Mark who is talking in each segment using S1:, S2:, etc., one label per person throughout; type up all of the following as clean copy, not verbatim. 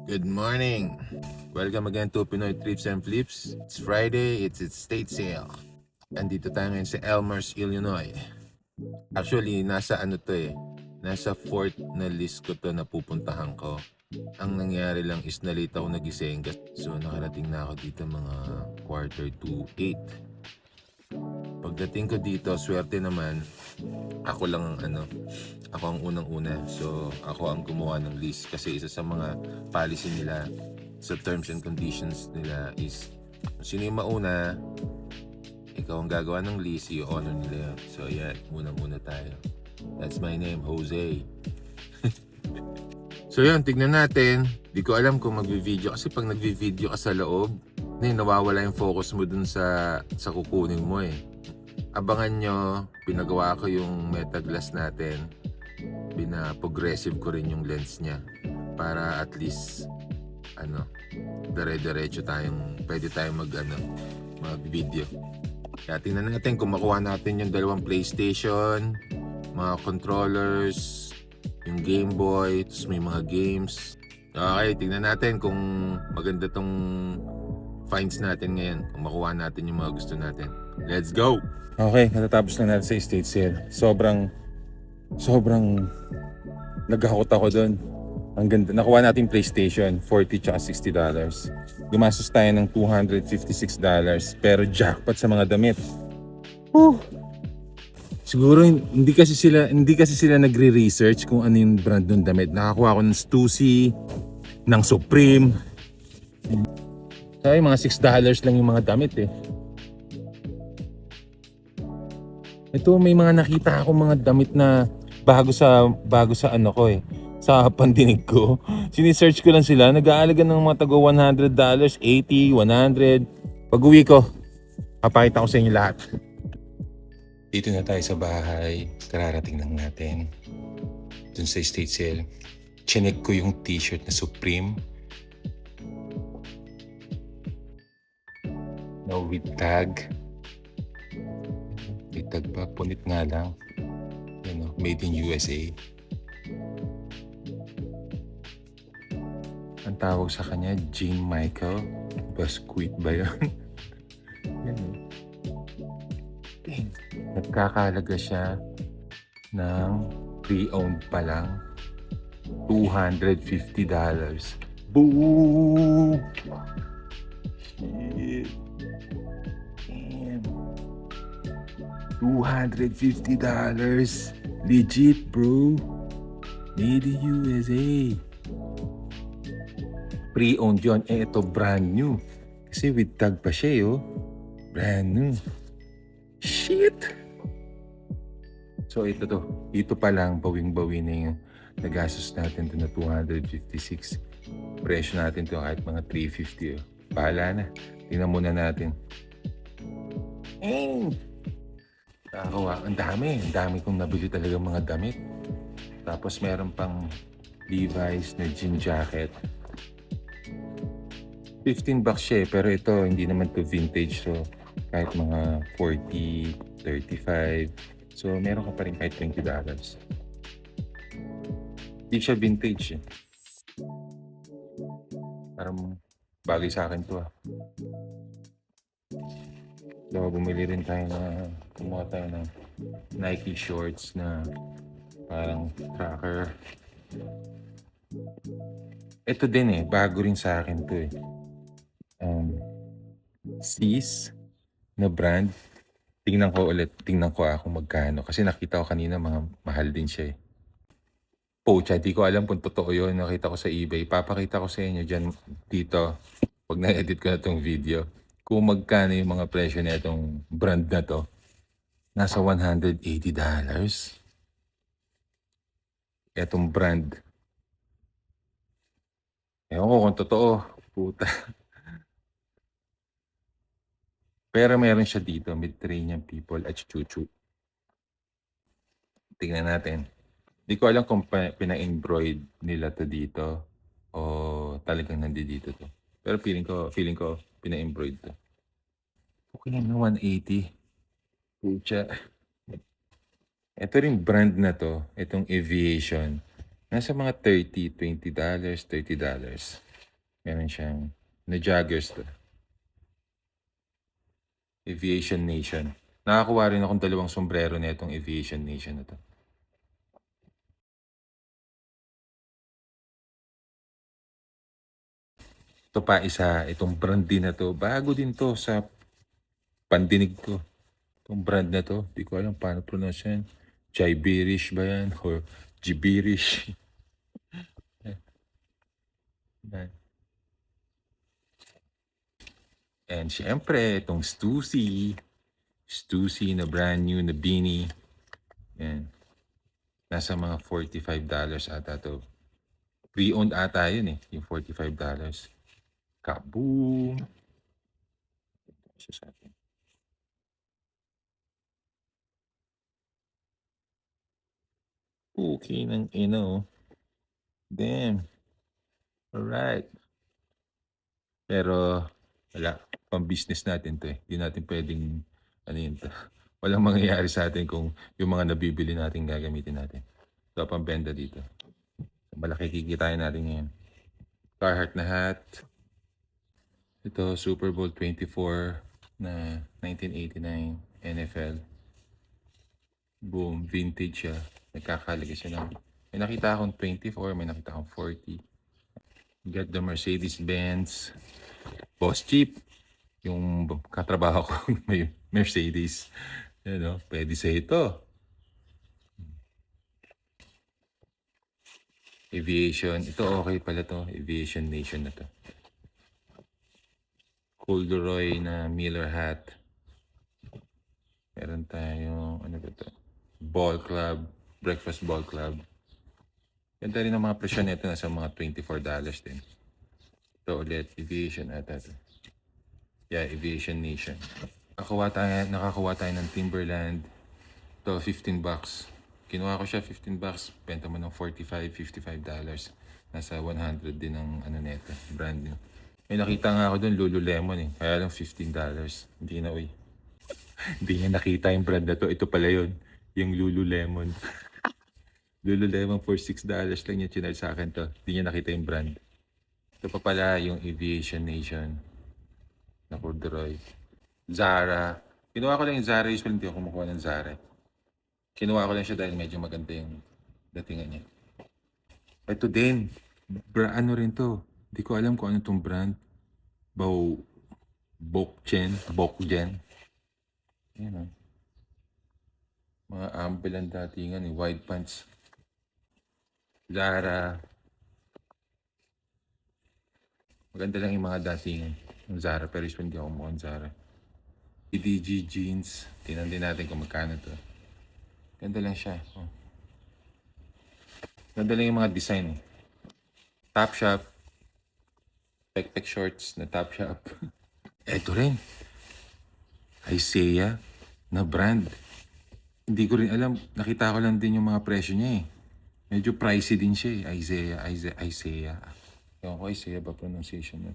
S1: Good morning! Welcome again to Pinoy Trips and Flips. It's Friday, it's state sale. Andito tayo ngayon sa Elmhurst, Illinois. Actually, nasa nasa fourth na list ko to na pupuntahan ko. Ang nangyari lang is nalita ako nagising. So nakarating na ako dito mga quarter to 8. Pagdating ko dito, swerte naman, ako lang ako ang unang-una. So ako ang gumawa ng list kasi isa sa mga policy nila sa terms and conditions nila is sino yung mauna, ikaw ang gagawa ng list, i-honor nila yun. So yan, muna tayo. That's my name, Jose. So yun, tignan natin. Di ko alam kung magvi-video kasi pag nagvi-video ka sa loob, nawawala yung focus mo dun sa kukunin mo eh. Abangan nyo, pinagawa ko yung meta glass natin. Progressive ko rin yung lens niya para at least dire-diretso pwede tayong mag-video. Kaya tingnan natin kung makuha natin yung dalawang PlayStation, mga controllers, yung Game Boy, tapos may mga games. Okay, tingnan natin kung maganda tong finds natin ngayon, kung makuha natin yung mga gusto natin. Let's go!
S2: Okay, natatapos na natin sa estate sale. Sobrang naghahakot ako doon. Ang ganda. Nakuha natin PlayStation, $40 tsaka $60. Gumastos tayo ng $256, pero jackpot sa mga damit. Whew. Siguro hindi kasi sila nagre-research kung ano yung brand ng damit. Nakakuha ako ng Stussy, ng Supreme. Kaya mga $6 lang yung mga damit eh. Ito may mga nakita ako mga damit na bago sa ano ko eh. Sa pandinig ko. Sinisearch ko lang sila. Nag-aalaga ng mga tago $100, $80, $100. Pag uwi ko, papakita ko sa inyo lahat. Dito na tayo sa bahay. Kararating lang natin. Dun sa estate sale. Chinek ko yung t-shirt na Supreme. No with tag. May tag pa. Punit nga lang. Made in USA. Ang tawag sa kanya, Jean Michael. Basquit ba yun? Yan. Nagkakalaga siya ng pre-owned pa lang. $250. Boom! Shit. Damn. $250. Legit, bro. Made in USA. Pre-owned yun. Ito brand new. Kasi with tag pa siya, oh. Brand new. Shit! So ito to. Dito pa lang, bawing-bawi na yung nagastos natin to na 256. Presyo natin to kahit mga 350. Oh. Bahala na. Tingnan muna natin. Nakakuha. Ang dami kong nabili talaga mga damit. Tapos meron pang Levi's na jean jacket. $15 siya eh, pero ito hindi naman to vintage, so kahit mga 40, 35. So meron ka pa rin kahit $20. Hindi siya vintage eh. Parang bagay sa akin to ah. So kumuha tayo ng Nike shorts na parang tracker. Ito din eh, bago rin sa akin to eh. Seas na brand. Tingnan ko kung magkano. Kasi nakita ko kanina mga mahal din siya eh. Pocha, di ko alam kung totoo yun. Nakita ko sa eBay. Papakita ko sa inyo dyan dito. Pag na-edit ko na itong video. Kung magkano yung mga presyo na itong brand na to. Nasa $180. Itong brand. Ewan ko kung totoo. Puta. Pero meron siya dito. Mediterranean people at chuchu. Tingnan natin. Di ko alam kung pina-embroid nila to dito o talagang nandito to. Pero feeling ko pina-embroid to. Okay na, 180. Pucha. Ito rin brand na to, itong Aviation. Nasa mga $30, $20, $30. Meron siyang na joggers to. Aviation Nation. Nakakuha rin akong 2 sombrero na itong Aviation Nation na to. Ito pa isa, itong brand din na to. Bago din to sa pandinig ko. Itong brand na to, di ko alam paano pronounce yan. Jiberish ba yan? Or Giberish? Yan. And syempre, itong Stussy. Stussy na brand new na beanie. Yan. Nasa mga $45 ata to. Pre-owned ata yun eh, yung $45. Kaboom! Isa sa atin. Okay ng ina oh. Damn. Alright. Pero, wala. Pang-business natin to eh. Hindi natin pwedeng, ano yun to. Walang mangyayari sa atin kung yung mga nabibili natin gagamitin natin. So, pambenta dito. Malaki kikitain natin ngayon. Carhartt na hat. Ito, Super Bowl 24 na 1989 NFL. Boom, vintage siya. Nagkakalaga siya ng... May nakita akong 24, may nakita akong 40. Got the Mercedes-Benz. Boss Cheap. Yung katrabaho ko may Mercedes. You know, pwede sa ito. Aviation. Ito okay pala to. Aviation Nation na to. Corduroy na Miller hat. Meron tayong, ano ba to? Ball Club. Breakfast Ball Club. Ganda rin ang mga presyo nito. Nasa mga $24 din. Ito ulit. Aviation ata to. Yeah, Aviation Nation. Nakakuha tayo ng Timberland. Ito, $15. Kinuha ko siya $15. Benta mo ng $45, $55. Nasa 100 din ang ano nito. Brand new. May nakita nga ako doon, Lululemon eh. Kaya lang $15. Hindi na, uy. Hindi niya nakita yung brand na to. Ito pala yun. Yung Lululemon. Lululemon for $6 lang yung chinarge sa akin to. Hindi niya nakita yung brand. Ito pa pala yung Aviation Nation na corduroy. Zara. Kinuha ko lang yung Zara. Usually hindi ako kumukuha ng Zara. Kinuha ko lang siya dahil medyo maganda yung datingan niya. Ito din. Ano rin to. Hindi ko alam kung ano tong brand. Bokjen. Yan o. Mga ample ang datingan eh. Wide pants. Zara. Maganda lang yung mga datingan. Yung Zara. Pero usually hindi ako kumuha ng Zara. EDG jeans. Tingnan din natin kung magkano to. Ganda lang siya. Oh. Ganda lang yung mga design. Topshop. Pek shorts na Topshop. Eto rin. Isaiah na brand. Hindi ko rin alam. Nakita ko lang din yung mga presyo niya eh. Medyo pricey din siya eh. Isaiah. Ewan ko, Isaiah ba pronunciation na?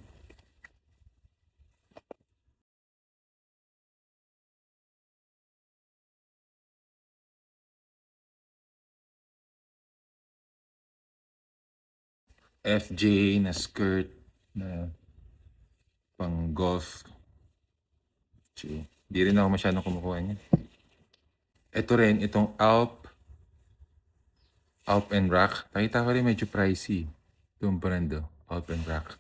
S2: FJ na skirt na pang golf. Hindi rin ako masyadong kumukuha niya. Ito rin, itong Alp and Rock. Nakita ko rin medyo pricey. Itong brand Alp and Rock.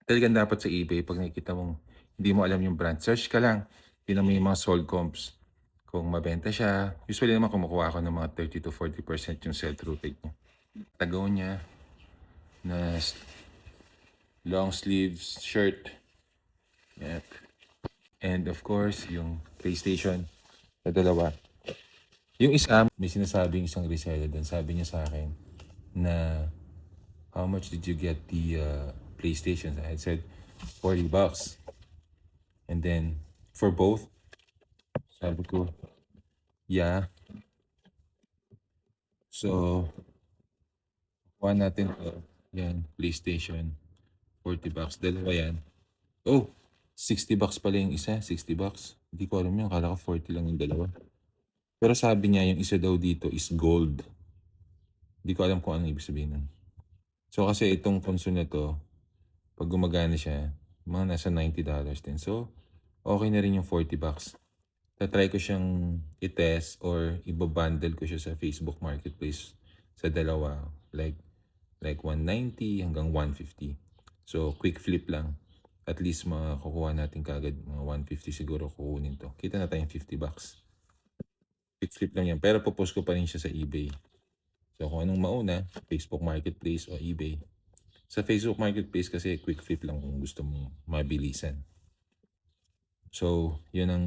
S2: Talagang dapat sa eBay pag nakikita mong hindi mo alam yung brand. Search ka lang. Tingnan mo yung mga sold comps. Kung mabenta siya, usually naman kumukuha ako ng mga 30 to 40% yung sell-through rate niya. Tagonia na long sleeves shirt. Yep. And of course, yung PlayStation na dalawa. Yung isa, may sinasabing isang reseller doon. Sabi niya sa akin na how much did you get the PlayStation? I said $40. And then for both, sabi ko, yeah. So, kuha natin to. Yan, PlayStation. $40. Dalawa yan. Oh, $60 pala yung isa. $60. Hindi ko alam yun. Akala ko 40 lang yung dalawa. Pero sabi niya yung isa daw dito is gold. Hindi ko alam kung ano ibig sabihin nun. So kasi itong console na to, pag gumagana siya, mga nasa $90 din. So, okay na rin yung $40. Tatry ko siyang i-test or ibabundle ko siya sa Facebook Marketplace sa dalawa. Like 190 hanggang 150. So, quick flip lang. At least makukuha natin kagad mga 150 siguro kukunin to. Kita na tayong $50. Quick flip lang yan. Pero popost ko pa rin siya sa eBay. So, kung anong mauna, Facebook Marketplace o eBay. Sa Facebook Marketplace kasi quick flip lang kung gusto mo mabilisan. So, yun ang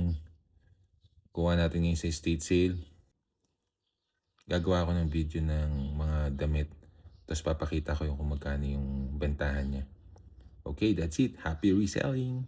S2: kuha natin ngayon sa estate sale. Gagawa ko ng video ng mga damit. Tapos papakita ko yung kung magkano yung bentahan niya. Okay, that's it. Happy reselling!